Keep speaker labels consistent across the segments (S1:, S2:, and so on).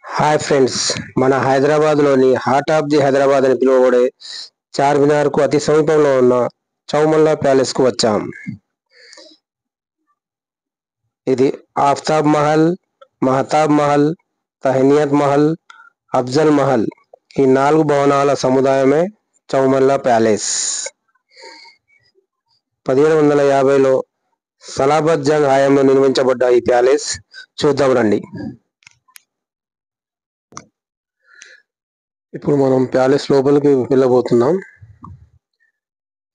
S1: Hi friends, మన హైదరాబాద్లోని heart of the Hyderabad అని పిలువబడే చార్మినార్కు అతి సమీపంలో ఉన్న చౌమల్లా ప్యాలెస్కు వచ్చాం. ఇది ఆఫ్తాబ్ మహల్, మహతాబ్ మహల్, తహనియత్ మహల్, అఫ్జల్ మహల్ ఈ 4 భవనాల సముదాయమే చౌమల్లా ప్యాలెస్. 1750లో సలాబత్ జంగ్ హయాంలో నిర్మించబడ్డ ఈ ప్యాలెస్ చూద్దాం రండి. ఇప్పుడు మనం ప్యాలెస్ లోపలికి వెళ్ళబోతున్నాం.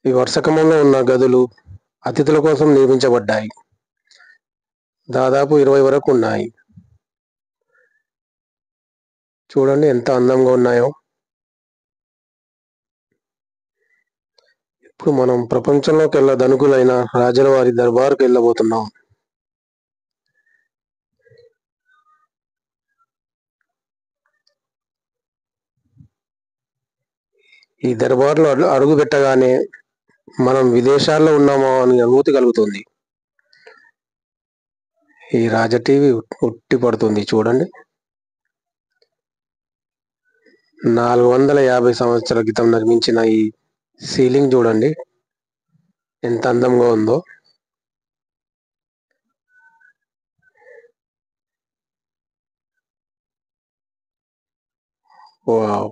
S1: ఈ వరుస క్రమంలో ఉన్న గదులు అతిథుల కోసం నిర్మించబడ్డాయి. దాదాపు 20 వరకు ఉన్నాయి. చూడండి ఎంత అందంగా ఉన్నాయో. ఇప్పుడు మనం ప్రపంచంలోకి ధనికులైన రాజుల వారి దర్బారుకు వెళ్ళబోతున్నాం. ఈ దర్బార్లో అడుగు పెట్టగానే మనం విదేశాల్లో ఉన్నామో అని అనుభూతి కలుగుతుంది. ఈ రాజ టీవీ ఉట్టి పడుతుంది చూడండి. 450 సంవత్సరాల క్రితం నిర్మించిన ఈ సీలింగ్ చూడండి ఎంత అందంగా ఉందో. వావ్!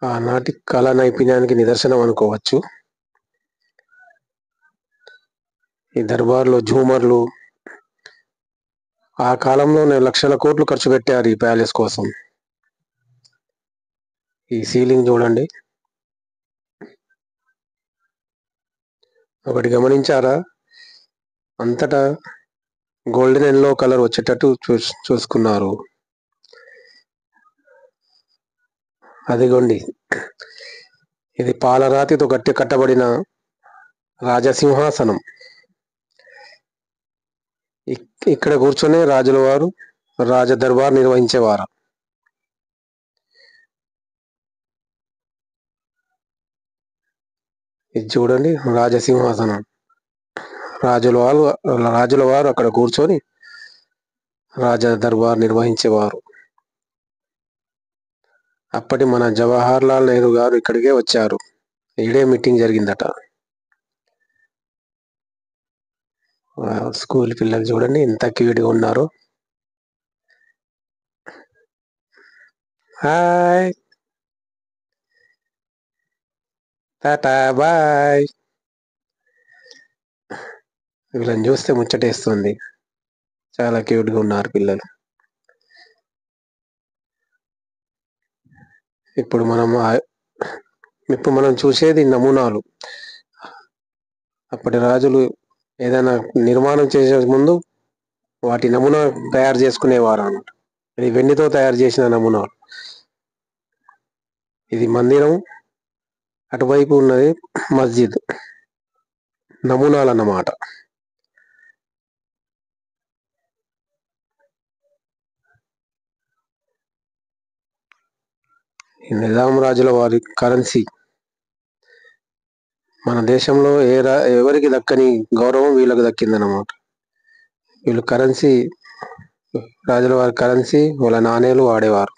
S1: ఆనాటి కళా నైపుణ్యానికి నిదర్శనం అనుకోవచ్చు. ఈ దర్బార్లో ఝూమర్లు ఆ కాలంలోనే లక్షల కోట్లు ఖర్చు పెట్టారు ఈ ప్యాలెస్ కోసం. ఈ సీలింగ్ చూడండి. ఒకటి గమనించారా, అంతటా గోల్డెన్ ఎల్లో కలర్ వచ్చేటట్టు చూసుకున్నారు. అదిగోండి, ఇది పాలరాతితో కట్టబడిన రాజసింహాసనం. ఇక్కడ కూర్చొని రాజుల వారు రాజ దర్బార్ నిర్వహించేవారు. ఇది చూడండి రాజసింహాసనం. రాజుల వారు అక్కడ కూర్చొని రాజ దర్బార్ నిర్వహించేవారు. అప్పటి మన జవహర్ లాల్ నెహ్రూ గారు ఇక్కడికే వచ్చారు. ఇడే మీటింగ్ జరిగిందట. స్కూల్ పిల్లలు చూడండి ఎంత క్యూట్గా ఉన్నారు. హాయ్, టాటా, బాయ్. వీళ్ళని చూస్తే ముచ్చటేస్తుంది. చాలా క్యూట్గా ఉన్నారు పిల్లలు. ఇప్పుడు మనం చూసేది నమూనాలు. అప్పటి రాజులు ఏదైనా నిర్మాణం చేసే ముందు వాటి నమూనా తయారు చేసుకునేవారు అన్నమాట. ఇది వెండితో తయారు చేసిన నమూనాలు. ఇది మందిరం, అటువైపు ఉన్నది మస్జిద్. నమూనాలు అన్నమాట. నిజాం రాజుల వారి కరెన్సీ. మన దేశంలో ఎవరికి దక్కని గౌరవం వీళ్ళకి దక్కిందన్నమాట. వీళ్ళు కరెన్సీ, రాజుల వారి కరెన్సీ, వాళ్ళ నాణేలు వాడేవారు.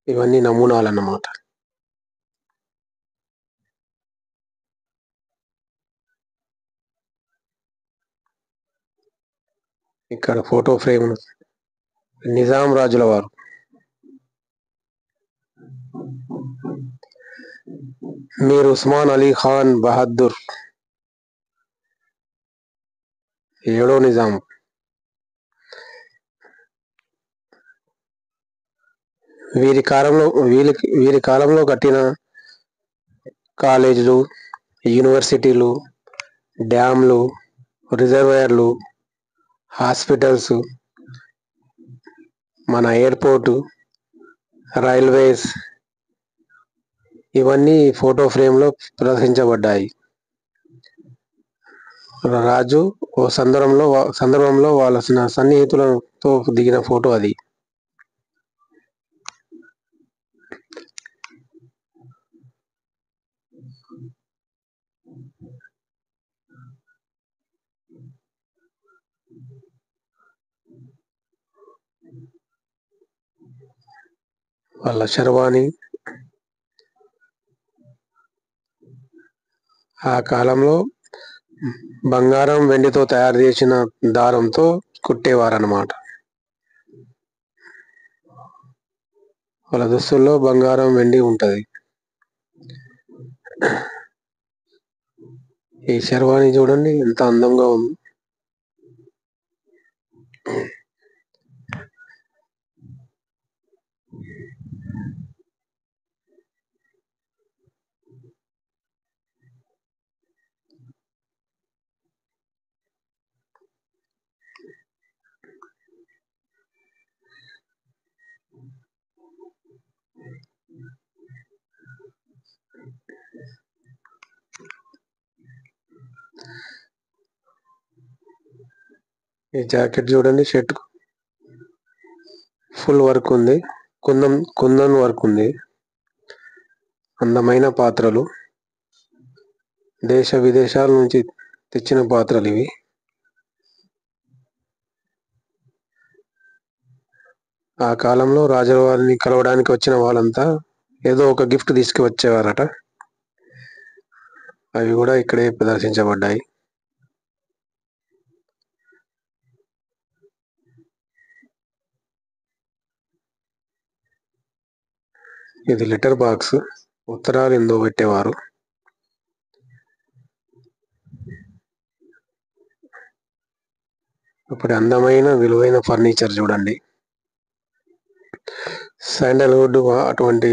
S1: ఇవన్నీ నమూనాలు అన్నమాట. ఇక్కడ ఫోటో ఫ్రేమ్ నిజాం రాజుల వారు. మీర్ ఉస్మాన్ అలీ ఖాన్ బహదూర్, 7వ నిజాం. వీరి కాలంలో కట్టిన కాలేజీలు, యూనివర్సిటీలు, డ్యామ్లు, రిజర్వాయర్లు, హాస్పిటల్స్, మన ఎయిర్పోర్టు, రైల్వేస్ ఇవన్నీ ఫోటో ఫ్రేమ్లో ప్రదర్శించబడ్డాయి. రాజు ఓ సందర్భంలో వాళ్ళ సన్నిహితులతో దిగిన ఫోటో అది. వాళ్ళ శర్వాణి ఆ కాలంలో బంగారం వెండితో తయారు చేసిన దారంతో కుట్టేవారన్నమాట. వాళ్ళ దుస్తుల్లో బంగారం వెండి ఉంటది. ఈ శర్వాణి చూడండి ఎంత అందంగా ఉంది. ఈ జాకెట్ చూడండి, షర్ట్ ఫుల్ వర్క్ ఉంది, కుందన్ వర్క్ ఉంది. అందమైన పాత్రలు, దేశ విదేశాల నుంచి తెచ్చిన పాత్రలు ఇవి. ఆ కాలంలో రాజువారిని కలవడానికి వచ్చిన వాళ్ళంతా ఏదో ఒక గిఫ్ట్ తీసుకువచ్చేవారట. అవి కూడా ఇక్కడే ప్రదర్శించబడ్డాయి. ఇది లెటర్ బాక్స్, ఉత్తరాలు ఎందో పెట్టేవారు. ఇప్పుడు అందమైన విలువైన ఫర్నిచర్ చూడండి, శాండల్వుడ్ అటువంటి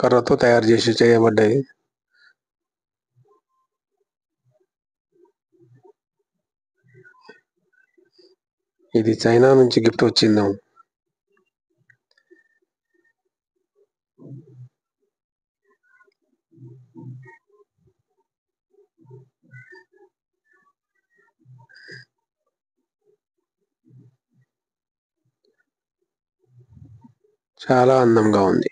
S1: కర్రతో తయారు చేయబడ్డాయి. ఇది చైనా నుంచి గిఫ్ట్ వచ్చింది. చాలా అందంగా ఉంది.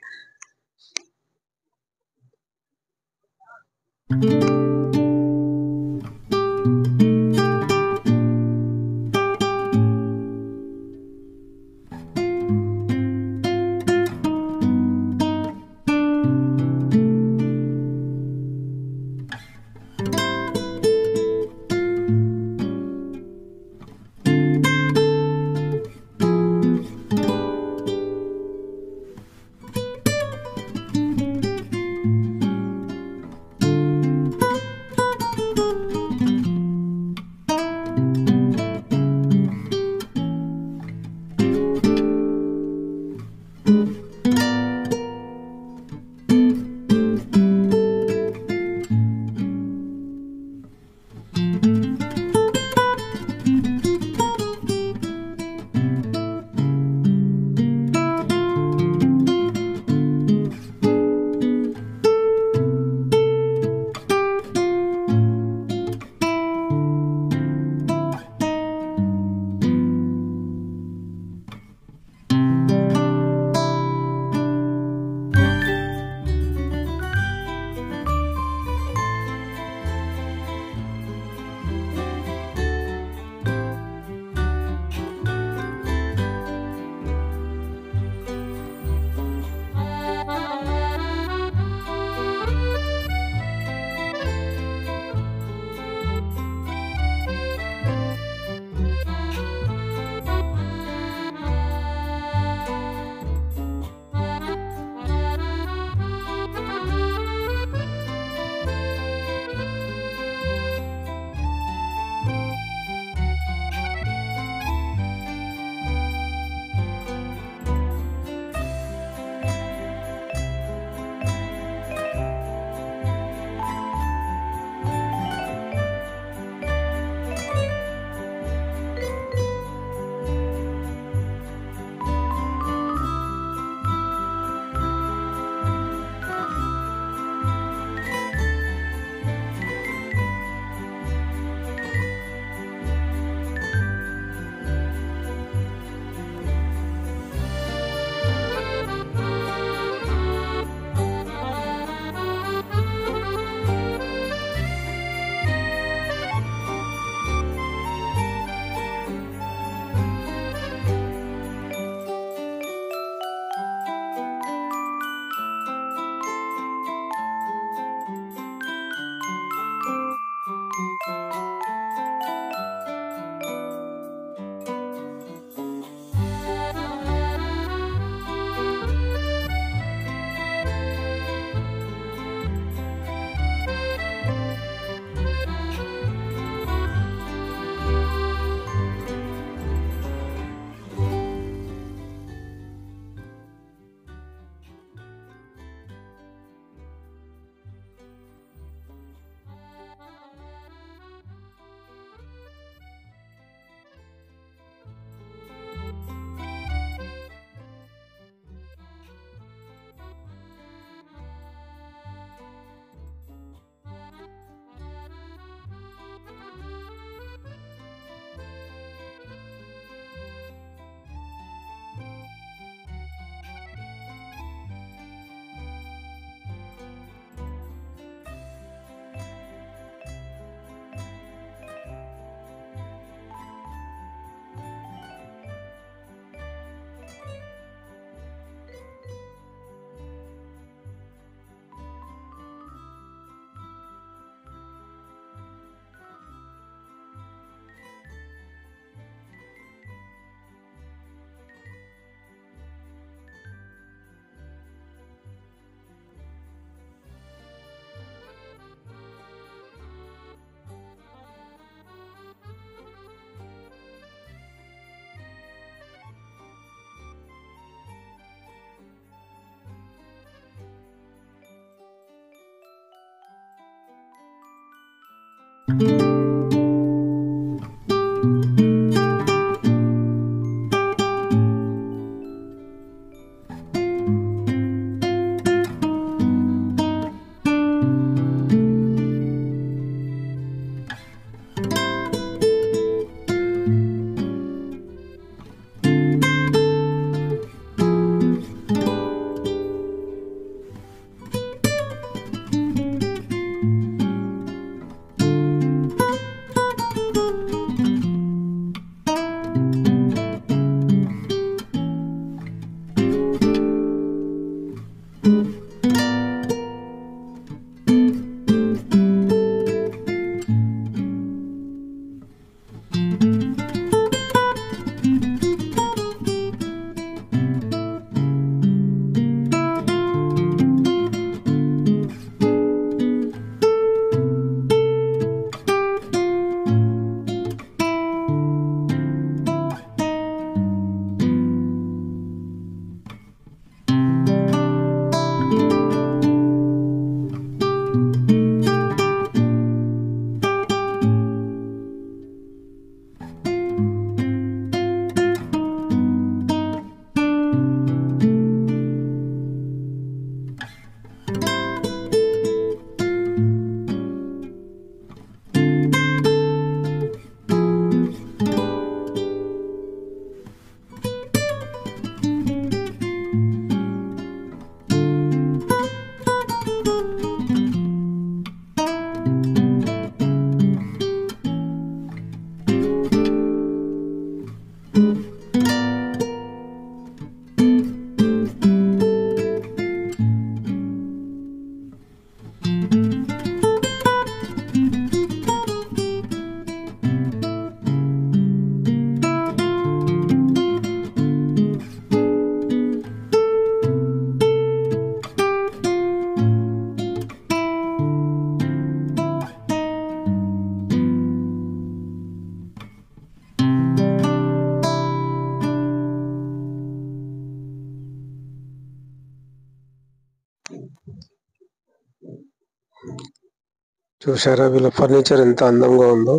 S1: చూసారా వీళ్ళ ఫర్నిచర్ ఎంత అందంగా ఉందో.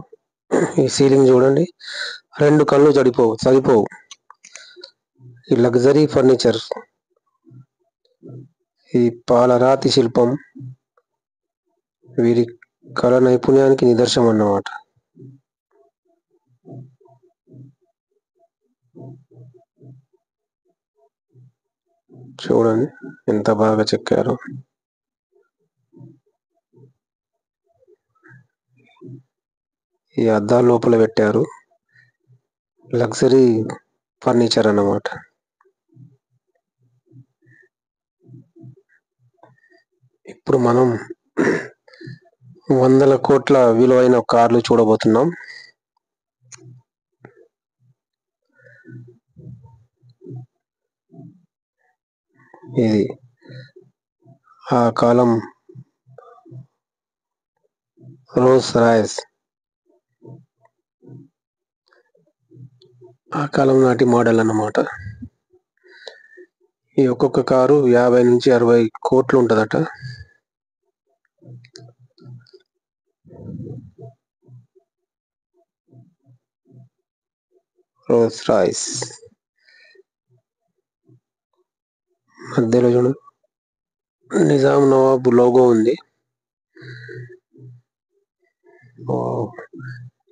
S1: ఈ సీలింగ్ చూడండి, 2 కళ్ళు సరిపోవు. ఈ లగ్జరీ ఫర్నిచర్, ఈ పాలరాతి శిల్పం వీరి కళ నైపుణ్యానికి నిదర్శనం అన్నమాట. చూడండి ఎంత బాగా చెక్కారో. ఈ అద్దాల లోపల పెట్టారు. లగ్జరీ ఫర్నిచర్ అన్నమాట. ఇప్పుడు మనం వందల కోట్ల విలువైన కార్లు చూడబోతున్నాం. ఇది ఆ కాలం రోల్స్ రాయ్స్, ఆ కాలం నాటి మోడల్ అన్నమాట. ఈ ఒక్కొక్క కారు 50 నుంచి 60 కోట్లు ఉంటదట. రోల్స్ రాయ్స్ మధ్యలో చూడు నిజాం నవాబు లోగో ఉంది.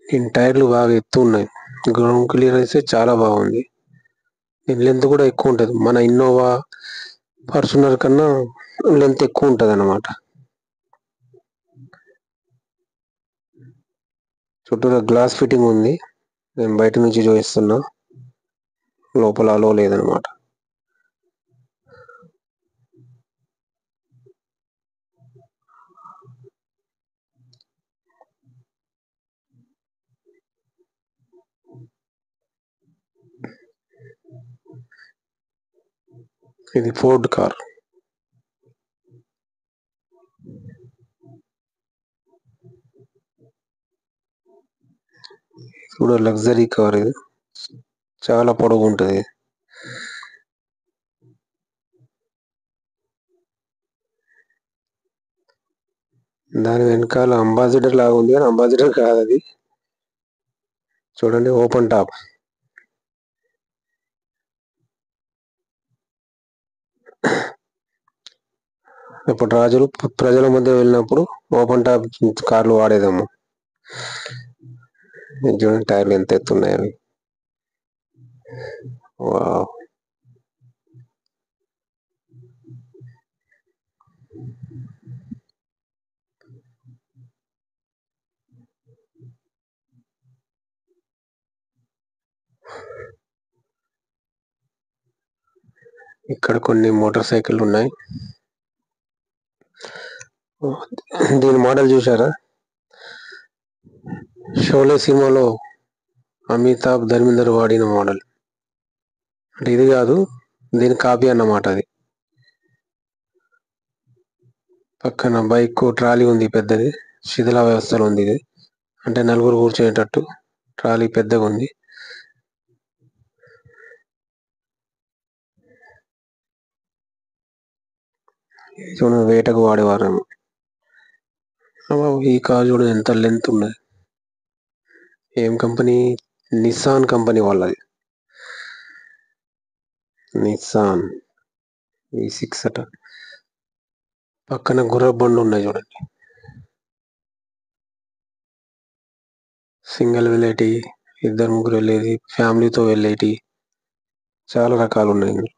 S1: దీని టైర్లు బాగా ఎత్తు ఉన్నాయి. గ్రౌండ్ క్లియరెన్స్ చాలా బాగుంది. దీని లెంత్ కూడా ఎక్కువ ఉంటుంది. మన ఇన్నోవా, ఫార్చునర్ కన్నా లెంత్ ఎక్కువ ఉంటుంది అన్నమాట. చుట్టూరా గ్లాస్ ఫిట్టింగ్ ఉంది. నేను బయట నుంచి చూపిస్తున్నా, లోపల అలో లేదనమాట. ఇది ఫోర్డ్ కార్. కూడా లగ్జరీ కార్. ఇది చాలా పొడవు ఉంటుంది. దాని వెనకాల అంబాసిడర్ లాగా ఉంది కానీ అంబాసిడర్ కాదు అది. చూడండి ఓపెన్ టాప్. ఇప్పుడు రాజులు ప్రజల మధ్య వెళ్ళినప్పుడు ఓపెన్ టాప్ కార్లు వాడేదేమో. చూడండి టైర్లు ఎంత ఎత్తున్నాయి అవి. వావ్. ఇక్కడ కొన్ని మోటార్ సైకిల్ ఉన్నాయి. దీని మోడల్ చూసారా? షోలే సినిమాలో అమితాబ్ ధర్మేందర్ వాడిన మోడల్. అంటే ఇది కాదు, దీని కాపీ అన్నమాట అది. పక్కన బైక్ ట్రాలీ ఉంది పెద్దది, శిథిల వ్యవస్థలో ఉంది ఇది. అంటే నలుగురు కూర్చునేటట్టు ట్రాలీ పెద్దగా ఉంది. చూడండి వేటకు వాడేవారేమో. ఈ కారు చూడండి ఎంత లెంత్ ఉన్నది. ఏం కంపెనీ? నిస్సాన్ కంపెనీ వాళ్ళది. నిస్సాన్ V6 అట. పక్కన గుర్రపు బండ్లు ఉన్నాయి చూడండి. సింగిల్ వెళ్ళేటి, ఇద్దరు ముగ్గురు వెళ్ళేది, ఫ్యామిలీతో వెళ్ళేటి, చాలా రకాలు ఉన్నాయి.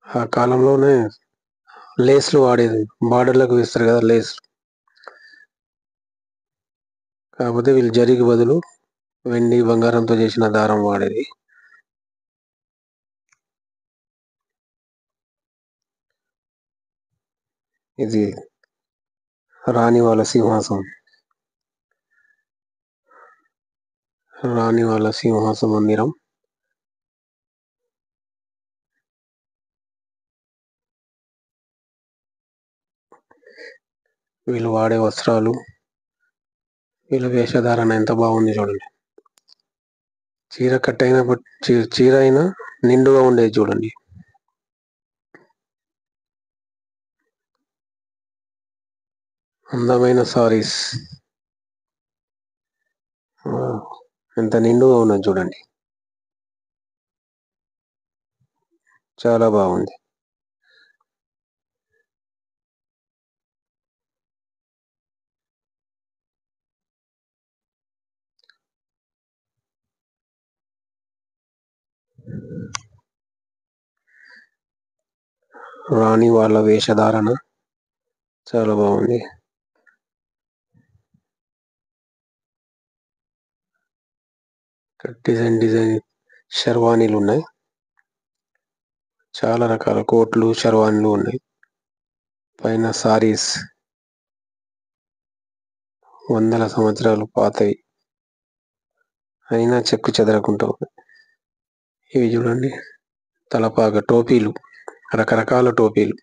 S1: ఆ కాలంలోనే లేస్లు వాడేది, బార్డర్లకు వేస్తారు కదా లేస్. కాకపోతే వీళ్ళు జరీకి బదులు వెండి బంగారంతో చేసిన దారం వాడేది. ఇది రాణి వాళ్ళ సింహాసనం. రాణి వాళ్ళ సింహాసన మందిరం. వీళ్ళు వాడే వస్త్రాలు, వీళ్ళ వేషధారణ ఎంత బాగుంది చూడండి. చీర కట్టైనా చీర అయినా నిండుగా ఉండేది చూడండి. అందమైన సారీస్ ఎంత నిండుగా ఉన్నది చూడండి. చాలా బాగుంది. రాణి వాళ్ళ వేషధారణ చాలా బాగుంది. డిజైన్ షర్వానీలు ఉన్నాయి. చాలా రకాల కోట్లు, షర్వానీలు ఉన్నాయి. పైన సారీస్ వందల సంవత్సరాలు పాతవి అయినా చెక్కు చెదరకుండా ఉన్నాయి. ఇవి చూడండి తలపాక టోపీలు, రకరకాల టోపీలు.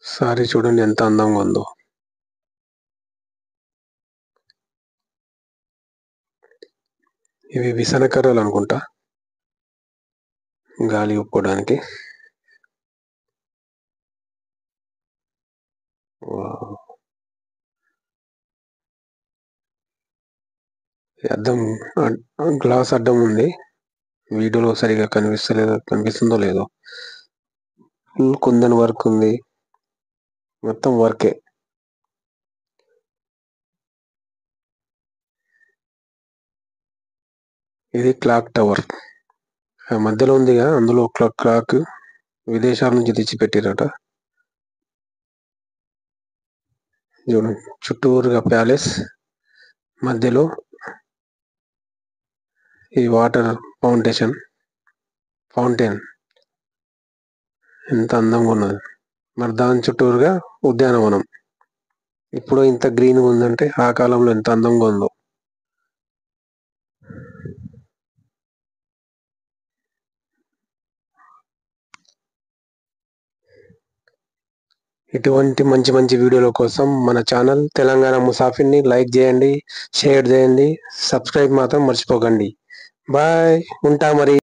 S1: సారీ చూడండి ఎంత అందంగా ఉందో. ఇవి విసనకర్రలు అనుకుంటా, గాలి ఊపుకోవడానికి. అద్దం, గ్లాస్ అద్దం ఉంది. వీడియోలో సరిగా కనిపిస్తుందో లేదో. కుందన్ వర్క్ ఉంది, మొత్తం వర్కే. ఇది క్లాక్ టవర్ మధ్యలో ఉందిగా, అందులో క్లాక్ విదేశాల నుంచి తెచ్చి పెట్టిరట. చూడండి చుట్టూరుగా ప్యాలెస్, మధ్యలో ఈ వాటర్ ఫౌంటైన్ ఎంత అందంగా ఉన్నది. మరి దాని చుట్టూరుగా ఉద్యానవనం. ఇప్పుడు ఇంత గ్రీన్గా ఉందంటే ఆ కాలంలో ఎంత అందంగా ఉందో. ఇటువంటి మంచి మంచి వీడియోల కోసం మన ఛానల్ తెలంగాణ ముసాఫిర్ని లైక్ చేయండి, షేర్ చేయండి, సబ్స్క్రైబ్ మాత్రం మర్చిపోకండి. బాయ్, ఉంటా మరి.